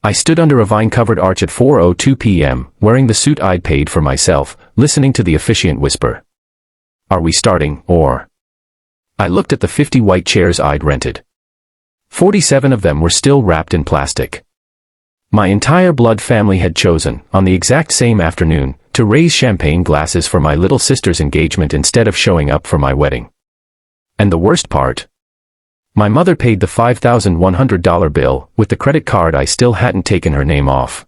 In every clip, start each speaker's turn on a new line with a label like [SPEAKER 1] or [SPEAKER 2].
[SPEAKER 1] I stood under a vine-covered arch at 4:02 p.m., wearing the suit I'd paid for myself, listening to the officiant whisper. "Are we starting, or?" I looked at the 50 white chairs I'd rented. 47 of them were still wrapped in plastic. My entire blood family had chosen, on the exact same afternoon, to raise champagne glasses for my little sister's engagement instead of showing up for my wedding. And the worst part? My mother paid the $5,100 bill with the credit card I still hadn't taken her name off.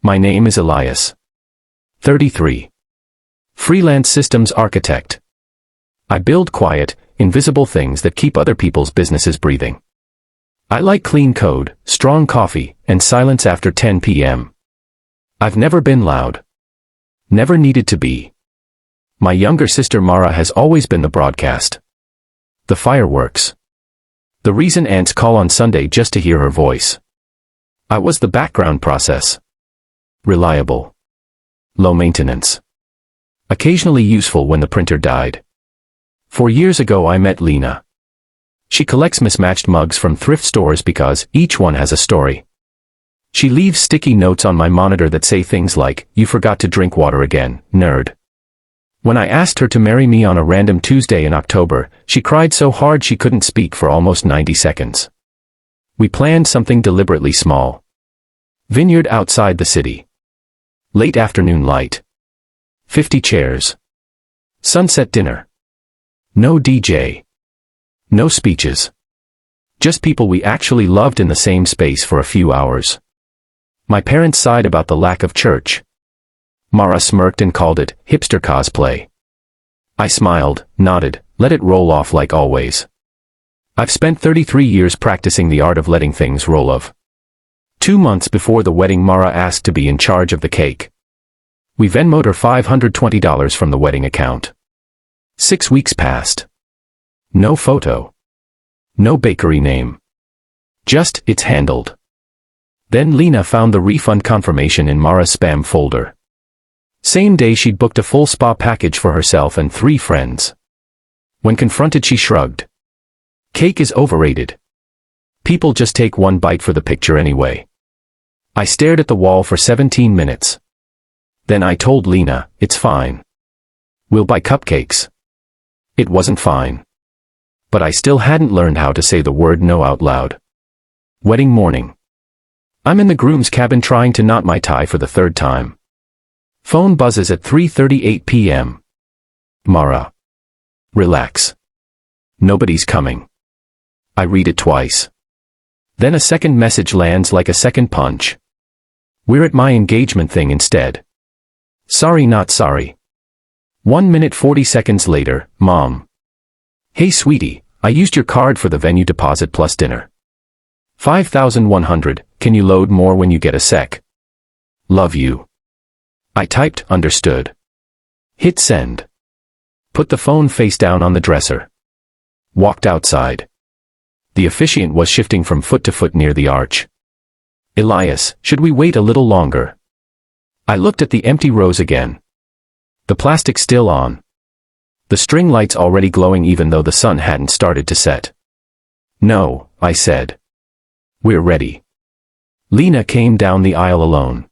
[SPEAKER 1] My name is Elias. 33. Freelance systems architect. I build quiet, invisible things that keep other people's businesses breathing. I like clean code, strong coffee, and silence after 10 p.m. I've never been loud. Never needed to be. My younger sister Mara has always been the broadcast. The fireworks. The reason aunts call on Sunday just to hear her voice. I was the background process. Reliable. Low maintenance. Occasionally useful when the printer died. 4 years ago I met Lena. She collects mismatched mugs from thrift stores because each one has a story. She leaves sticky notes on my monitor that say things like, "You forgot to drink water again, nerd." When I asked her to marry me on a random Tuesday in October, she cried so hard she couldn't speak for almost 90 seconds. We planned something deliberately small. Vineyard outside the city. Late afternoon light. 50 chairs. Sunset dinner. No DJ. No speeches. Just people we actually loved in the same space for a few hours. My parents sighed about the lack of church. Mara smirked and called it hipster cosplay. I smiled, nodded, let it roll off like always. I've spent 33 years practicing the art of letting things roll off. 2 months before the wedding, Mara asked to be in charge of the cake. We Venmo'd her $520 from the wedding account. 6 weeks passed. No photo. No bakery name. Just, "It's handled." Then Lena found the refund confirmation in Mara's spam folder. Same day she'd booked a full spa package for herself and 3 friends. When confronted she shrugged. Cake is overrated. People just take one bite for the picture anyway. I stared at the wall for 17 minutes. Then I told Lena, "It's fine. We'll buy cupcakes." It wasn't fine. But I still hadn't learned how to say the word no out loud. Wedding morning. I'm in the groom's cabin trying to knot my tie for the 3rd time. Phone buzzes at 3:38 p.m. Mara. Relax. Nobody's coming. I read it twice. Then a second message lands like a second punch. We're at my engagement thing instead. Sorry, not sorry. 1 minute 40 seconds later, Mom. Hey sweetie, I used your card for the venue deposit plus dinner. 5,100, can you load more when you get a sec? Love you. I typed, understood. Hit send. Put the phone face down on the dresser. Walked outside. The officiant was shifting from foot to foot near the arch. Elias, should we wait a little longer? I looked at the empty rows again. The plastic still on. The string lights already glowing even though the sun hadn't started to set. No, I said. We're ready. Lena came down the aisle alone.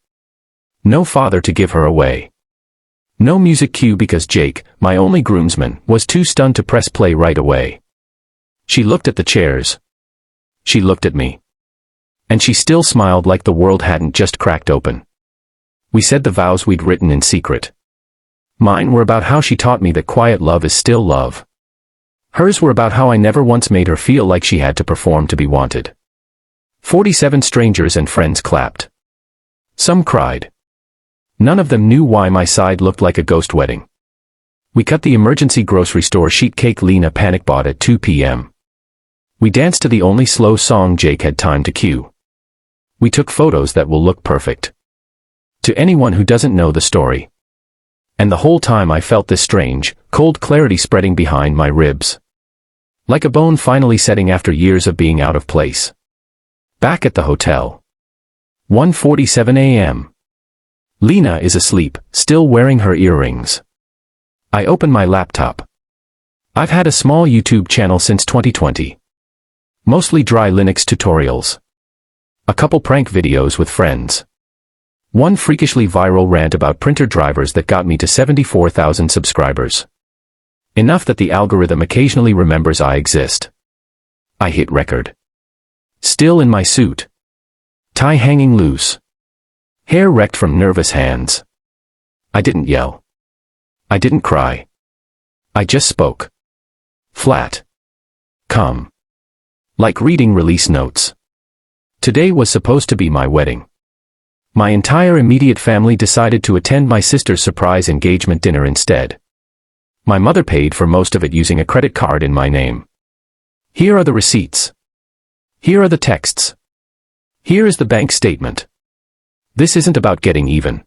[SPEAKER 1] No father to give her away. No music cue because Jake, my only groomsman, was too stunned to press play right away. She looked at the chairs. She looked at me. And she still smiled like the world hadn't just cracked open. We said the vows we'd written in secret. Mine were about how she taught me that quiet love is still love. Hers were about how I never once made her feel like she had to perform to be wanted. 47 strangers and friends clapped. Some cried. None of them knew why my side looked like a ghost wedding. We cut the emergency grocery store sheet cake Lena panic bought at 2 p.m. We danced to the only slow song Jake had time to cue. We took photos that will look perfect. To anyone who doesn't know the story. And the whole time I felt this strange, cold clarity spreading behind my ribs. Like a bone finally setting after years of being out of place. Back at the hotel. 1:47 a.m. Lena is asleep, still wearing her earrings. I open my laptop. I've had a small YouTube channel since 2020. Mostly dry Linux tutorials. A couple prank videos with friends. One freakishly viral rant about printer drivers that got me to 74,000 subscribers. Enough that the algorithm occasionally remembers I exist. I hit record. Still in my suit. Tie hanging loose. Hair wrecked from nervous hands. I didn't yell. I didn't cry. I just spoke. Flat. Calm. Like reading release notes. Today was supposed to be my wedding. My entire immediate family decided to attend my sister's surprise engagement dinner instead. My mother paid for most of it using a credit card in my name. Here are the receipts. Here are the texts. Here is the bank statement. This isn't about getting even.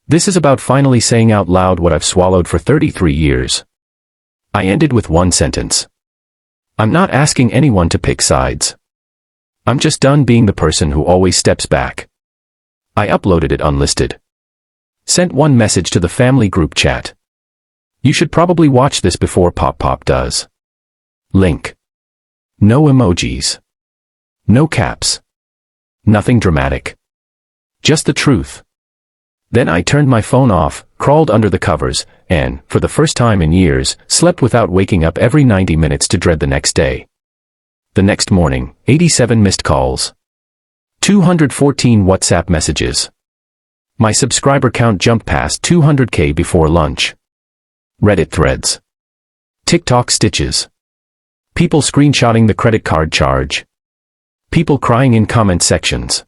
[SPEAKER 1] This is about finally saying out loud what I've swallowed for 33 years. I ended with one sentence. I'm not asking anyone to pick sides. I'm just done being the person who always steps back. I uploaded it unlisted. Sent one message to the family group chat. You should probably watch this before Pop does. Link. No emojis. No caps. Nothing dramatic. Just the truth. Then I turned my phone off, crawled under the covers, and, for the first time in years, slept without waking up every 90 minutes to dread the next day. The next morning, 87 missed calls. 214 WhatsApp messages. My subscriber count jumped past 200K before lunch. Reddit threads. TikTok stitches. People screenshotting the credit card charge. People crying in comment sections.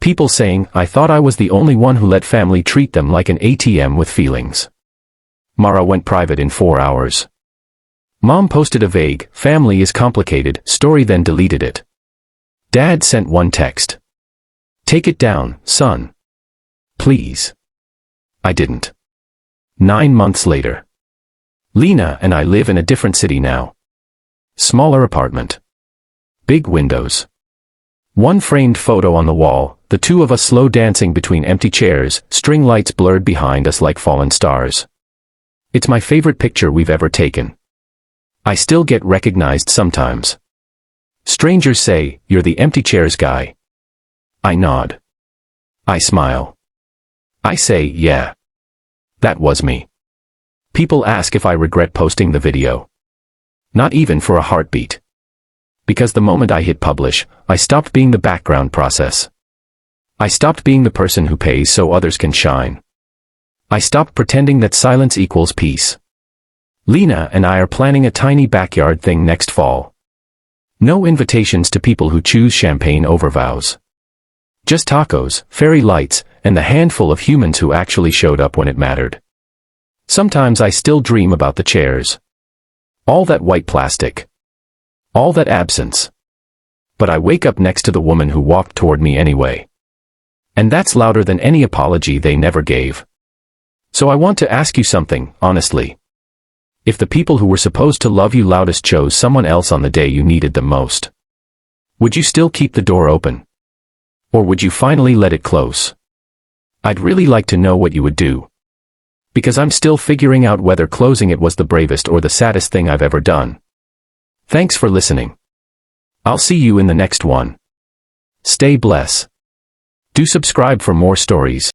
[SPEAKER 1] People saying, I thought I was the only one who let family treat them like an ATM with feelings. Mara went private in 4 hours. Mom posted a vague, family is complicated, story then deleted it. Dad sent one text. Take it down, son. Please. I didn't. 9 months later. Lena and I live in a different city now. Smaller apartment. Big windows. One framed photo on the wall, the two of us slow dancing between empty chairs, string lights blurred behind us like fallen stars. It's my favorite picture we've ever taken. I still get recognized sometimes. Strangers say, you're the empty chairs guy. I nod. I smile. I say, yeah. That was me. People ask if I regret posting the video. Not even for a heartbeat. Because the moment I hit publish, I stopped being the background process. I stopped being the person who pays so others can shine. I stopped pretending that silence equals peace. Lena and I are planning a tiny backyard thing next fall. No invitations to people who choose champagne over vows. Just tacos, fairy lights, and the handful of humans who actually showed up when it mattered. Sometimes I still dream about the chairs. All that white plastic. All that absence. But I wake up next to the woman who walked toward me anyway. And that's louder than any apology they never gave. So I want to ask you something, honestly. If the people who were supposed to love you loudest chose someone else on the day you needed them most, would you still keep the door open? Or would you finally let it close? I'd really like to know what you would do. Because I'm still figuring out whether closing it was the bravest or the saddest thing I've ever done. Thanks for listening. I'll see you in the next one. Stay blessed. Do subscribe for more stories.